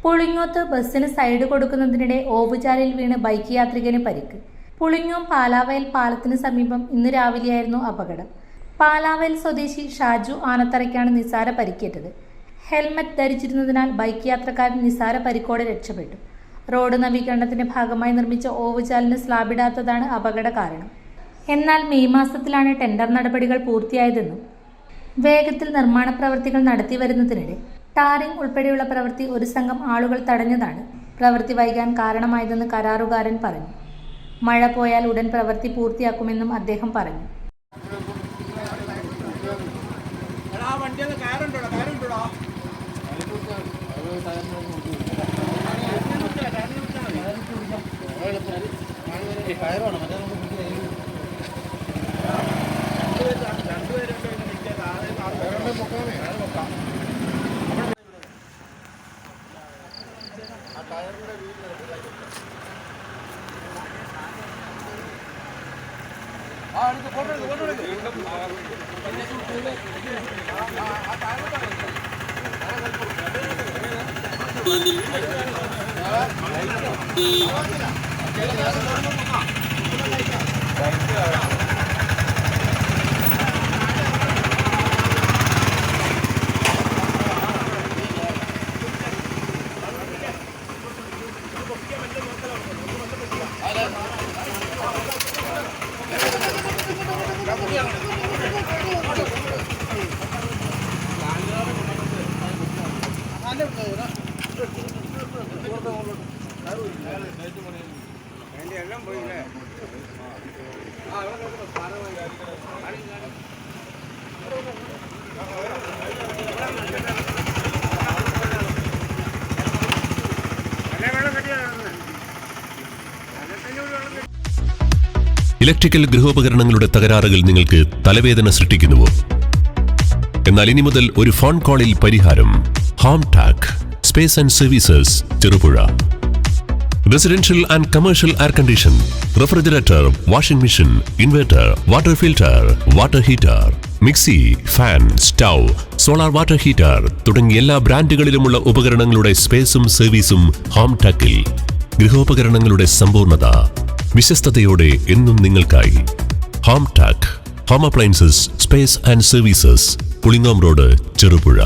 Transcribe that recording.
പുളിങ്ങോത്ത് ബസ്സിന് സൈഡ് കൊടുക്കുന്നതിനിടെ ഓവുചാലിൽ വീണ് ബൈക്ക് യാത്രികന് പരിക്ക്. പുളിങ്ങോം പാലാവയൽ പാലത്തിന് സമീപം ഇന്ന് രാവിലെയായിരുന്നു അപകടം. പാലാവയൽ സ്വദേശി ഷാജു ആനത്തറയ്ക്കാണ് നിസാര പരിക്കേറ്റത്. ഹെൽമറ്റ് ധരിച്ചിരുന്നതിനാൽ ബൈക്ക് യാത്രക്കാരൻ നിസാര പരിക്കോടെ രക്ഷപ്പെട്ടു. റോഡ് നവീകരണത്തിന്റെ ഭാഗമായി നിർമ്മിച്ച ഓവുചാലിന് സ്ലാബിടാത്തതാണ് അപകട കാരണം. എന്നാൽ മെയ് മാസത്തിലാണ് ടെൻഡർ നടപടികൾ പൂർത്തിയായതെന്നും വേഗത്തിൽ നിർമ്മാണ പ്രവൃത്തികൾ നടത്തിവരുന്നതിനിടെ ടാറിംഗ് ഉൾപ്പെടെയുള്ള പ്രവൃത്തി ഒരു സംഘം ആളുകൾ തടഞ്ഞതാണ് പ്രവൃത്തി വൈകാൻ കാരണമായതെന്ന് കരാറുകാരൻ പറഞ്ഞു. മഴ പോയാൽ ഉടൻ പ്രവൃത്തി പൂർത്തിയാക്കുമെന്നും അദ്ദേഹം പറഞ്ഞു. ഇലക്ട്രിക്കൽ ഗൃഹോപകരണങ്ങളുടെ തകരാറുകൾ നിങ്ങൾക്ക് തലവേദന സൃഷ്ടിക്കുന്നുവോ? എന്നാൽ ഇനി മുതൽ ഒരു ഫോൺ കോളിൽ പരിഹാരം. Home Tak space and services, Cherupuzha. Residential and commercial air condition, refrigerator, washing machine, inverter, water filter, water heater, mixie, fan, stove, solar water heater തുടങ്ങിയ എല്ലാ ബ്രാൻഡുകളിലുമുള്ള ഉപകരണങ്ങളുടെ സ്പേസും സർവീസും ഹോം ടാക്കിൽ. ഗൃഹോപകരണങ്ങളുടെ സമ്പൂർണ്ണത വിശ്വസ്തയോടെ എന്നും നിങ്ങൾക്കായി. Home Tak home appliances, space and services, Pulingome road, Cherupuzha.